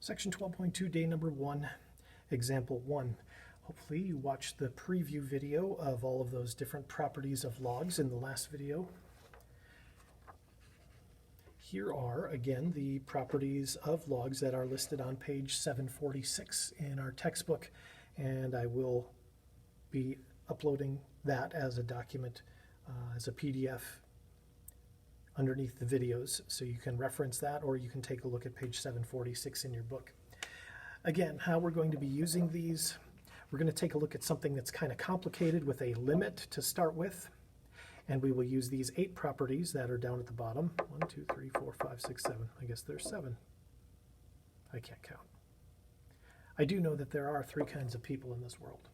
Section 12.2, day number 1, example 1. Hopefully you watched the preview video of all of those different properties of logs in the last video. Here are, again, the properties of logs that are listed on page 746 in our textbook, and I will be uploading that as a document, as a PDF underneath the videos, so you can reference that, or you can take a look at page 746 in your book. Again, how we're going to be using these, we're going to take a look at something that's kind of complicated with a limit to start with, and we will use these 8 properties that are down at the bottom. 1, 2, 3, 4, 5, 6, 7. I guess there's 7. I can't count. I do know that there are 3 kinds of people in this world.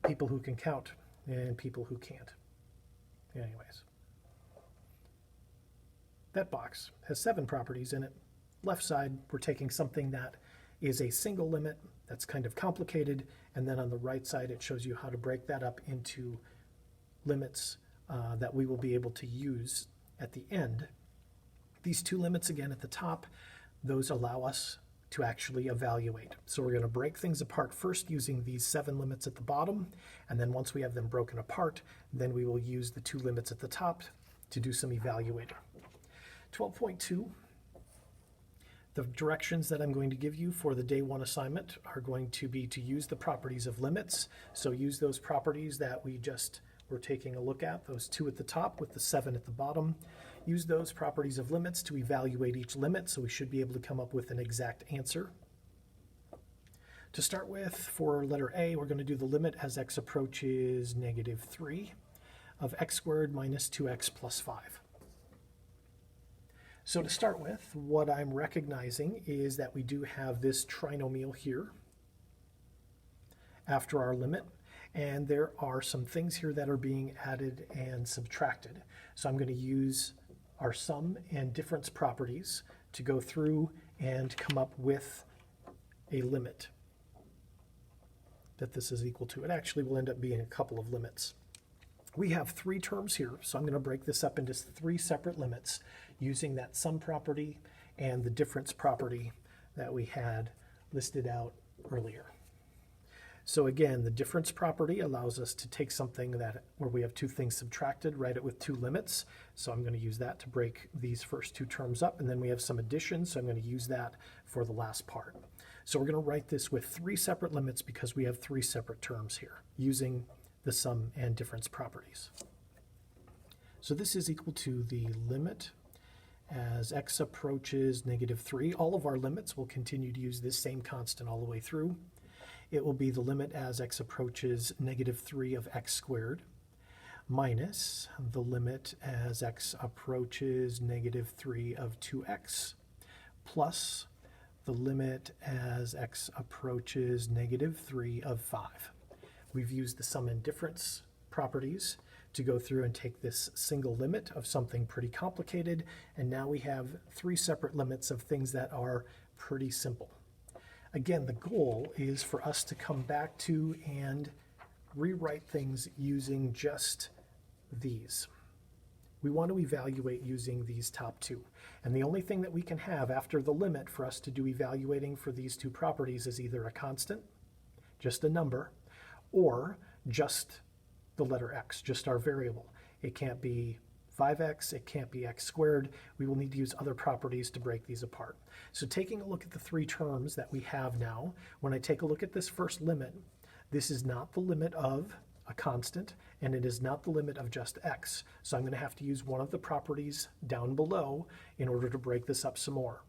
People who can count and people who can't. Anyways. That box has 7 properties in it. Left side, we're taking something that is a single limit that's kind of complicated, and then on the right side it shows you how to break that up into limits that we will be able to use at the end. These 2 limits again at the top, those allow us to actually evaluate. So we're going to break things apart first using these 7 limits at the bottom, and then once we have them broken apart, then we will use the 2 limits at the top to do some evaluating. 12.2, the directions that I'm going to give you for the day 1 assignment are going to be to use the properties of limits. So use those properties that we just were taking a look at, those 2 at the top with the 7 at the bottom. Use those properties of limits to evaluate each limit, so we should be able to come up with an exact answer. To start with, for letter A, we're going to do the limit as x approaches -3 of x squared minus 2x plus 5. So to start with, what I'm recognizing is that we do have this trinomial here after our limit, and there are some things here that are being added and subtracted. So I'm going to use our sum and difference properties to go through and come up with a limit that this is equal to. It actually will end up being a couple of limits. We have 3 terms here, so I'm going to break this up into 3 separate limits using that sum property and the difference property that we had listed out earlier. So again, the difference property allows us to take something where we have 2 things subtracted, write it with 2 limits. So I'm going to use that to break these first 2 terms up, and then we have some addition, so I'm going to use that for the last part. So we're going to write this with 3 separate limits because we have 3 separate terms here using the sum and difference properties. So this is equal to the limit as x approaches -3. All of our limits will continue to use this same constant all the way through. It will be the limit as x approaches -3 of x squared minus the limit as x approaches -3 of 2x plus the limit as x approaches -3 of 5. We've used the sum and difference properties to go through and take this single limit of something pretty complicated, and now we have 3 separate limits of things that are pretty simple. Again, the goal is for us to come back to and rewrite things using just these. We want to evaluate using these top 2. And the only thing that we can have after the limit for us to do evaluating for these 2 properties is either a constant, just a number, or just the letter x, just our variable. It can't be 5x, it can't be x squared. We will need to use other properties to break these apart. So taking a look at the 3 terms that we have now, when I take a look at this first limit, this is not the limit of a constant, and it is not the limit of just x. So I'm going to have to use one of the properties down below in order to break this up some more.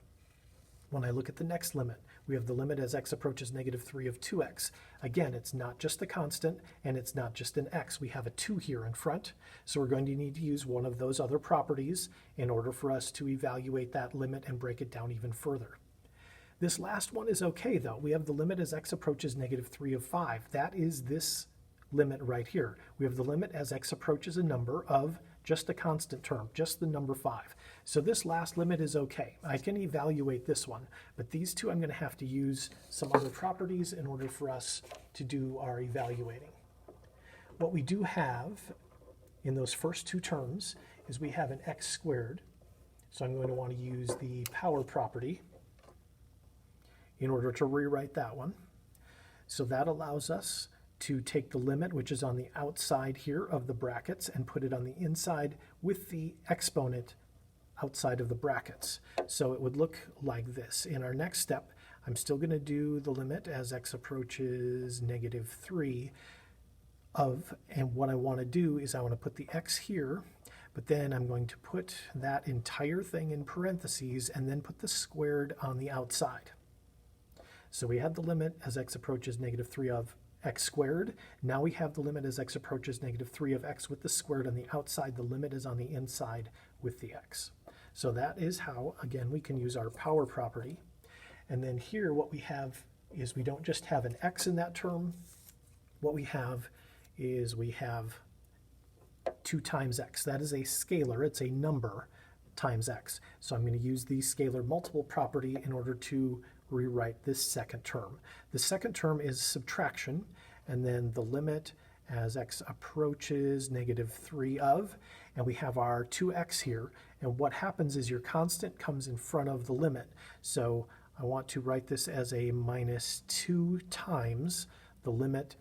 When I look at the next limit, we have the limit as x approaches -3 of 2x. Again, it's not just a constant, and it's not just an x. We have a 2 here in front, so we're going to need to use one of those other properties in order for us to evaluate that limit and break it down even further. This last one is okay, though. We have the limit as x approaches -3 of 5. That is this limit right here. We have the limit as x approaches a number of just a constant term, just the number 5. So this last limit is okay. I can evaluate this one, but these 2 I'm going to have to use some other properties in order for us to do our evaluating. What we do have in those first 2 terms is we have an x squared, so I'm going to want to use the power property in order to rewrite that one. So that allows us to take the limit, which is on the outside here of the brackets, and put it on the inside with the exponent outside of the brackets. So it would look like this. In our next step, I'm still going to do the limit as x approaches -3 of, and what I want to do is I want to put the x here, but then I'm going to put that entire thing in parentheses and then put the squared on the outside. So we had the limit as x approaches -3 of x squared. Now we have the limit as x approaches -3 of x with the squared on the outside. The limit is on the inside with the x. So that is how, again, we can use our power property. And then here what we have is we don't just have an x in that term. What we have is we have 2 times x. That is a scalar. It's a number times x. So I'm going to use the scalar multiple property in order to rewrite this second term. The second term is subtraction, and then the limit as x approaches -3 of, and we have our 2x here, and what happens is your constant comes in front of the limit. So I want to write this as a -2 times the limit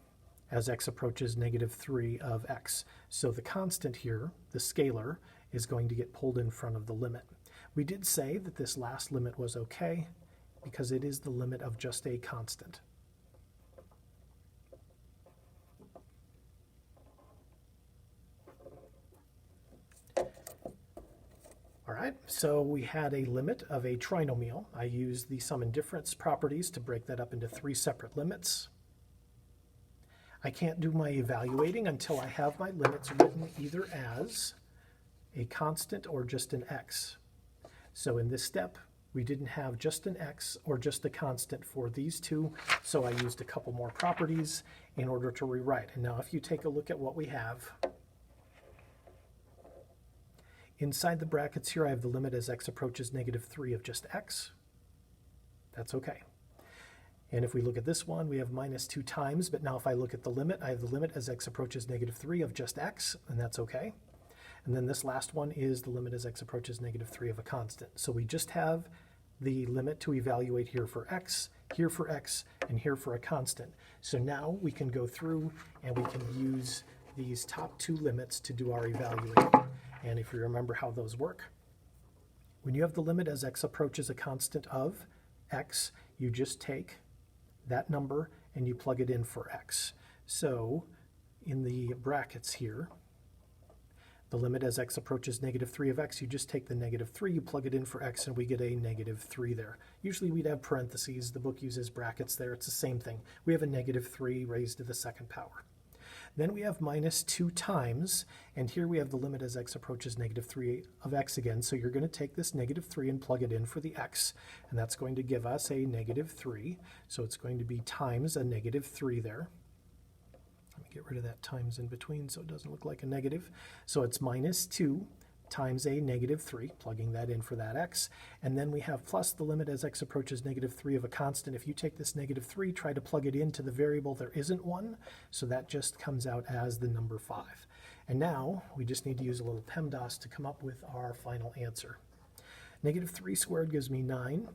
as x approaches -3 of x. So the constant here, the scalar, is going to get pulled in front of the limit. We did say that this last limit was okay because it is the limit of just a constant. All right, so we had a limit of a trinomial. I used the sum and difference properties to break that up into 3 separate limits. I can't do my evaluating until I have my limits written either as a constant or just an x. So in this step, we didn't have just an x or just a constant for these two, so I used a couple more properties in order to rewrite. And now if you take a look at what we have, inside the brackets here I have the limit as x approaches -3 of just x. That's okay. And if we look at this one, we have -2 times, but now if I look at the limit, I have the limit as x approaches -3 of just x, and that's okay. And then this last one is the limit as x approaches -3 of a constant. So we just have the limit to evaluate here for x, and here for a constant. So now we can go through and we can use these top 2 limits to do our evaluating. And if you remember how those work, when you have the limit as x approaches a constant of x, you just take that number and you plug it in for x. So in the brackets here, the limit as x approaches -3 of x, you just take the -3, you plug it in for x, and we get a -3 there. Usually we'd have parentheses. The book uses brackets there. It's the same thing. We have a -3 raised to the 2nd power. Then we have -2 times, and here we have the limit as x approaches -3 of x again. So you're going to take this -3 and plug it in for the x, and that's going to give us a -3. So it's going to be times a -3 there. Let me get rid of that times in between so it doesn't look like a negative. So it's -2 times a -3, plugging that in for that x. And then we have plus the limit as x approaches -3 of a constant. If you take this -3, try to plug it into the variable, there isn't one. So that just comes out as the number 5. And now we just need to use a little PEMDAS to come up with our final answer. -3 squared gives me 9.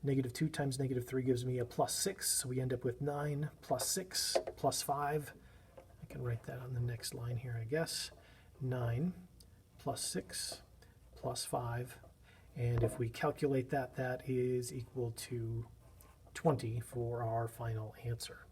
-2 times -3 gives me a +6. So we end up with 9 plus 6 plus 5. I can write that on the next line here, I guess. 9 plus 6 plus 5. And if we calculate that, that is equal to 20 for our final answer.